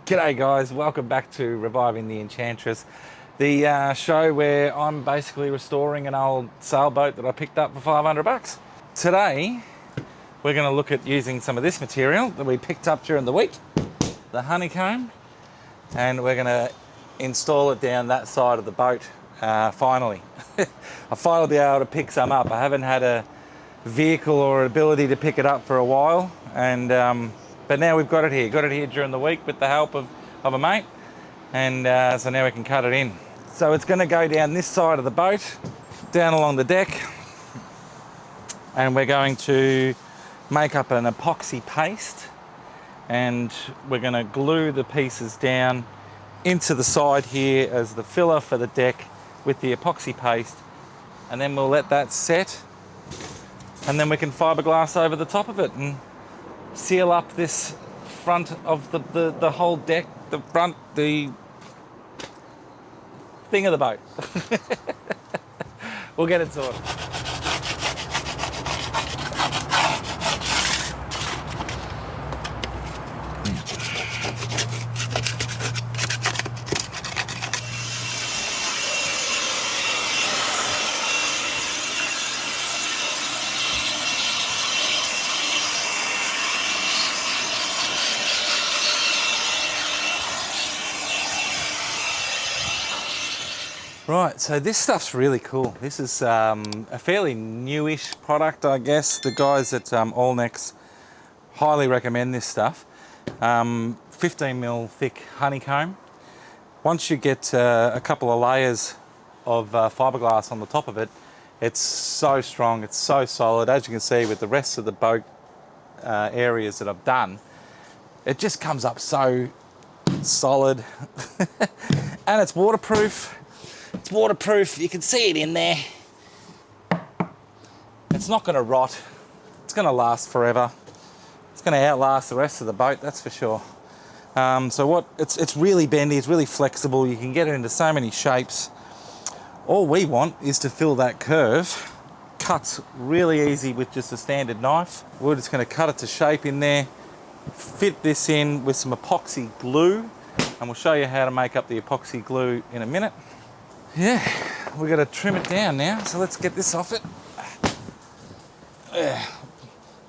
G'day guys, welcome back to Reviving the Enchantress, the show where I'm basically restoring an old sailboat that I picked up for 500 bucks. Today, we're going to look at using some of this material that we picked up during the week, the honeycomb, and we're going to install it down that side of the boat finally. I'll finally be able to pick some up. I haven't had a vehicle or ability to pick it up for a while, and but now we've got it here. Got it here during the week with the help of a mate, and so now we can cut it in. So it's going to go down this side of the boat, down along the deck, and we're going to make up an epoxy paste, and we're going to glue the pieces down into the side here as the filler for the deck with the epoxy paste, and then we'll let that set, and then we can fiberglass over the top of it and seal up this front of the whole deck, the thing of the boat. We'll get it sorted. Right, so this stuff's really cool. This is a fairly newish product, I guess. The guys at Allnex highly recommend this stuff. 15mm thick honeycomb. Once you get a couple of layers of fiberglass on the top of it, it's so strong, it's so solid. As you can see with the rest of the boat areas that I've done, it just comes up so solid. And it's waterproof. It's waterproof, you can see it in there. It's not going to rot. It's going to last forever. It's going to outlast the rest of the boat, that's for sure. It's really bendy, it's really flexible. You can get it into so many shapes. All we want is to fill that curve. Cuts really easy with just a standard knife. We're just going to cut it to shape in there, fit this in with some epoxy glue, and we'll show you how to make up the epoxy glue in a minute. Yeah, we've got to trim it down now, so let's get this off it.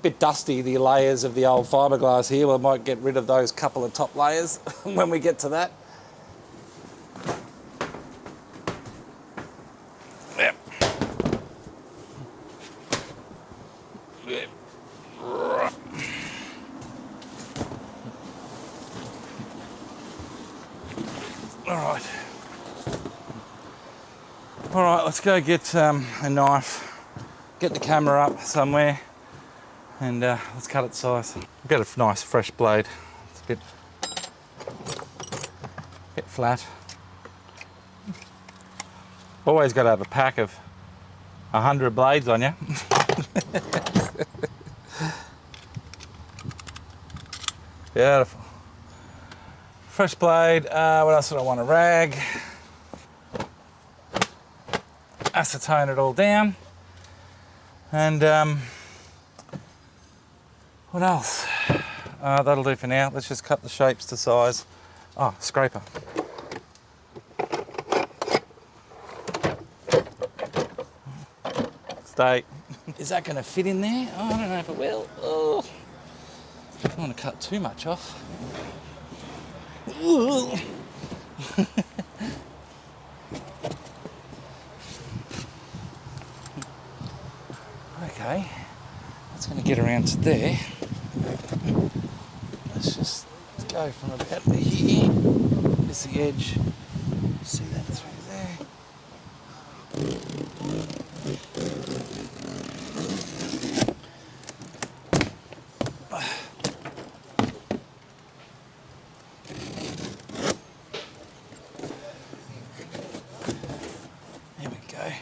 Bit dusty, the layers of the old fiberglass here. We might get rid of those couple of top layers when we get to that. Yep. Yep. All right. All right, let's go get a knife, get the camera up somewhere, and let's cut it size. We've got a nice fresh blade. It's a bit flat. Always got to have a pack of 100 blades on you. Beautiful. Fresh blade. What else would I want? A rag. Acetone it all down, and what else? That'll do for now. Let's just cut the shapes to size. Oh, scraper. Stay. Is that going to fit in there? Oh, I don't know if it will. Oh, I don't want to cut too much off. Okay, that's going to get around to there. Let's just go from about to here. There's the edge. See that through there. There we go.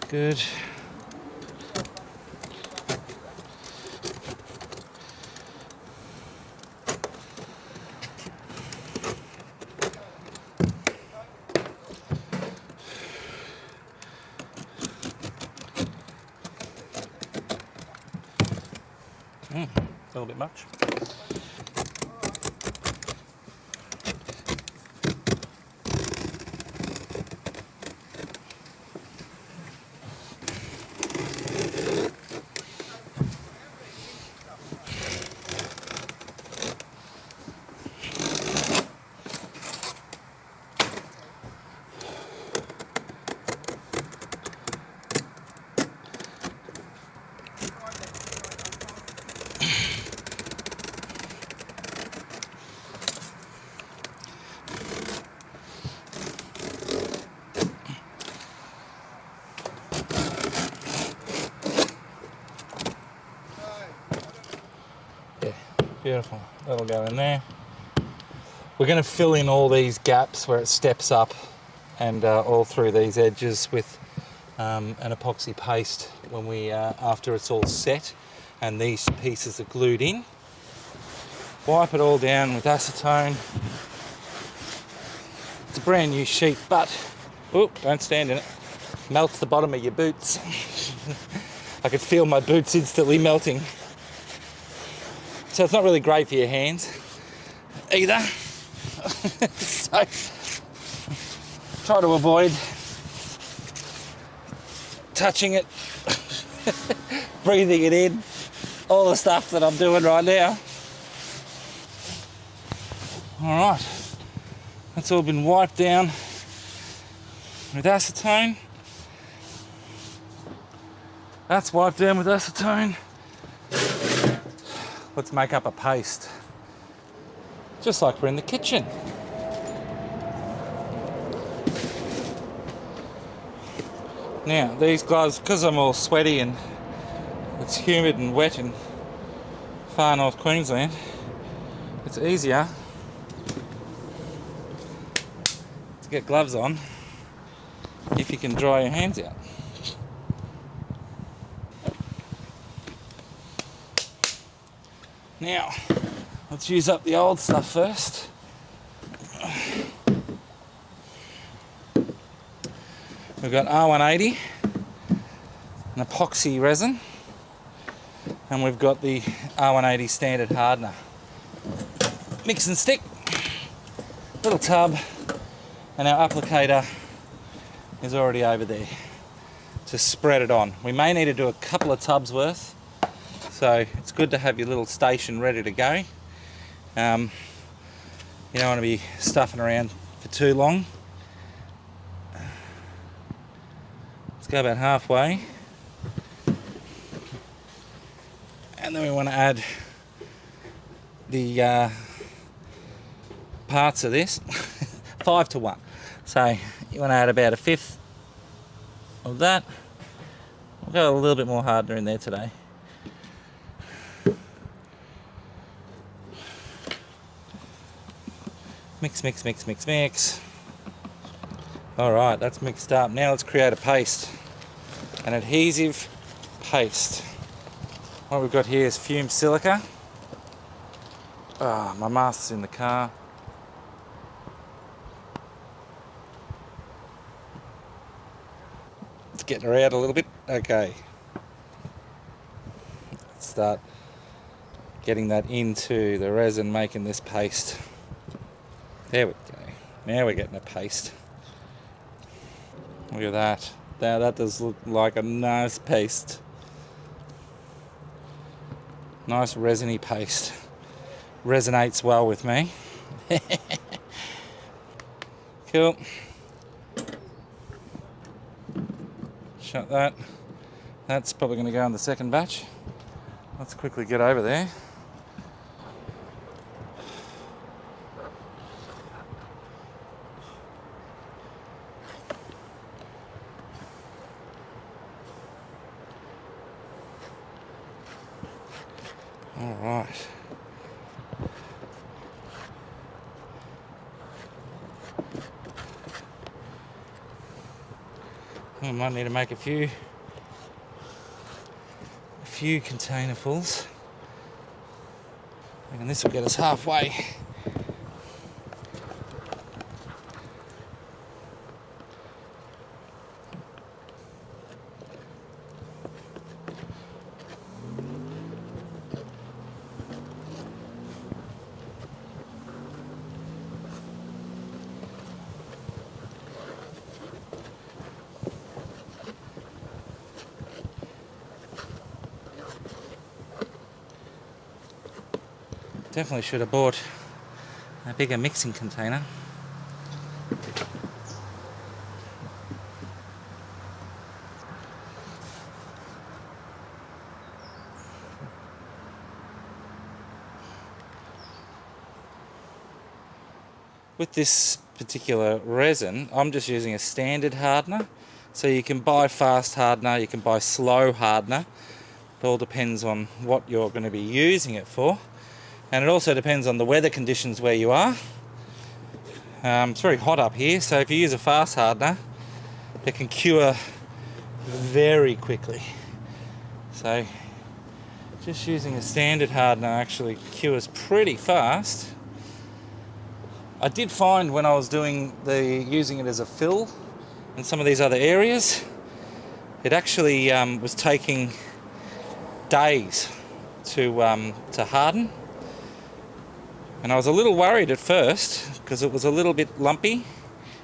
Good. little bit much. Beautiful, that'll go in there. We're going to fill in all these gaps where it steps up and all through these edges with an epoxy paste when we after it's all set and these pieces are glued in. Wipe it all down with acetone. It's a brand new sheet, but don't stand in it. Melts the bottom of your boots. I could feel my boots instantly melting. So it's not really great for your hands either. So try to avoid touching it, breathing it in, all the stuff that I'm doing right now. All right, that's all been wiped down with acetone. That's wiped down with acetone. Let's make up a paste, just like we're in the kitchen. Now, these gloves, because I'm all sweaty and it's humid and wet in far north Queensland, it's easier to get gloves on if you can dry your hands out. Now, let's use up the old stuff first. We've got R180, an epoxy resin, and we've got the R180 standard hardener. Mix and stick, little tub, and our applicator is already over there to spread it on. We may need to do a couple of tubs worth, so it's good to have your little station ready to go. You don't want to be stuffing around for too long. Let's go about halfway. And then we want to add the parts of this, 5 to 1. So you want to add about a fifth of that. We'll go a little bit more hardener in there today. Mix, mix, mix, mix, mix. All right, that's mixed up. Now let's create a paste, an adhesive paste. What we've got here is fumed silica. My mask's in the car. It's getting her out a little bit. Okay. Let's start getting that into the resin, making this paste. There we go. Now we're getting a paste. Look at that. Now that does look like a nice paste. Nice resiny paste. Resonates well with me. Cool. Shut that. That's probably going to go in the second batch. Let's quickly get over there. All right. I might need to make a few containerfuls. And this will get us halfway. Definitely should have bought a bigger mixing container. With this particular resin, I'm just using a standard hardener. So you can buy fast hardener, you can buy slow hardener. It all depends on what you're going to be using it for. And it also depends on the weather conditions where you are. It's very hot up here, so if you use a fast hardener, it can cure very quickly. So just using a standard hardener actually cures pretty fast. I did find when I was using it as a fill in some of these other areas, it actually was taking days to harden. And I was a little worried at first because it was a little bit lumpy,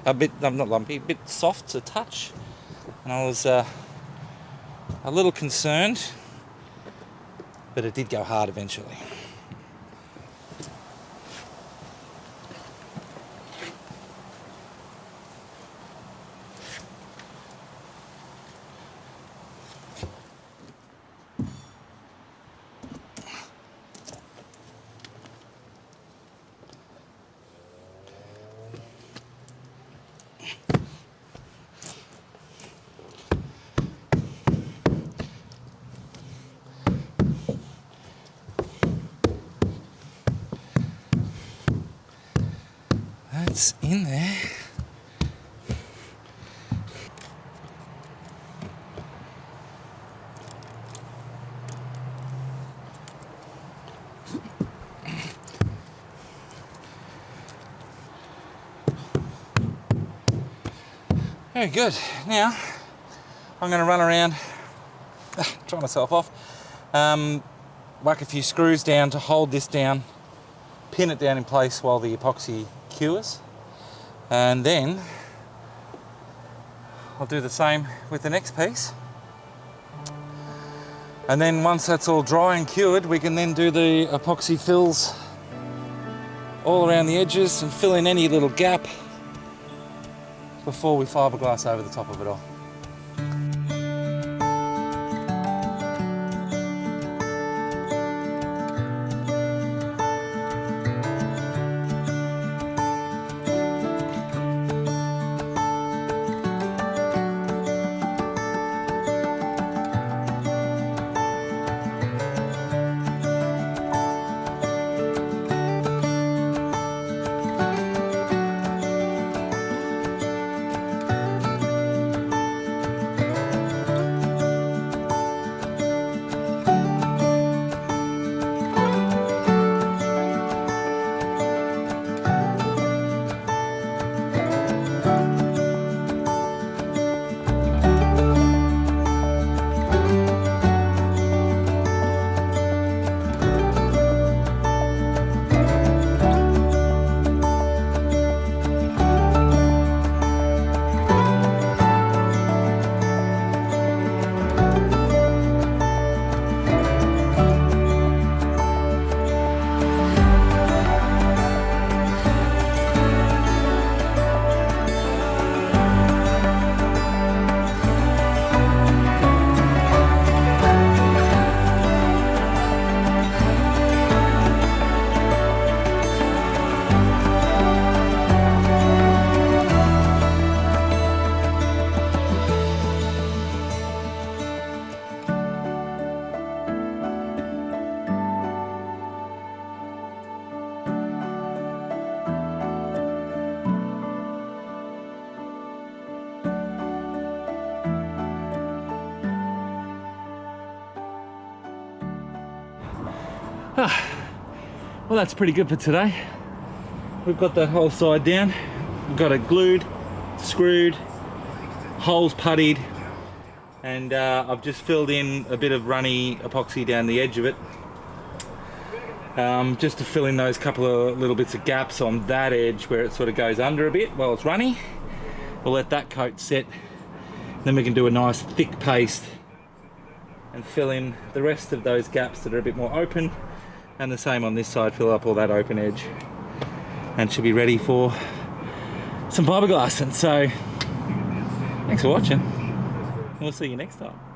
a bit soft to touch. And I was a little concerned, but it did go hard eventually. That's in there. Very good. Now I'm going to run around, try myself off, whack a few screws down to hold this down, pin it down in place while the epoxy cures, and then I'll do the same with the next piece. And then once that's all dry and cured, we can then do the epoxy fills all around the edges and fill in any little gap before we fiberglass over the top of it all. Well, that's pretty good for today. We've got that whole side down. We've got it glued, screwed, holes puttied, and I've just filled in a bit of runny epoxy down the edge of it, just to fill in those couple of little bits of gaps on that edge where it sort of goes under a bit while it's runny. We'll let that coat set, then we can do a nice thick paste and fill in the rest of those gaps that are a bit more open And the same on this side, fill up all that open edge. And should be ready for some fiberglass. And so, thanks for watching. We'll see you next time.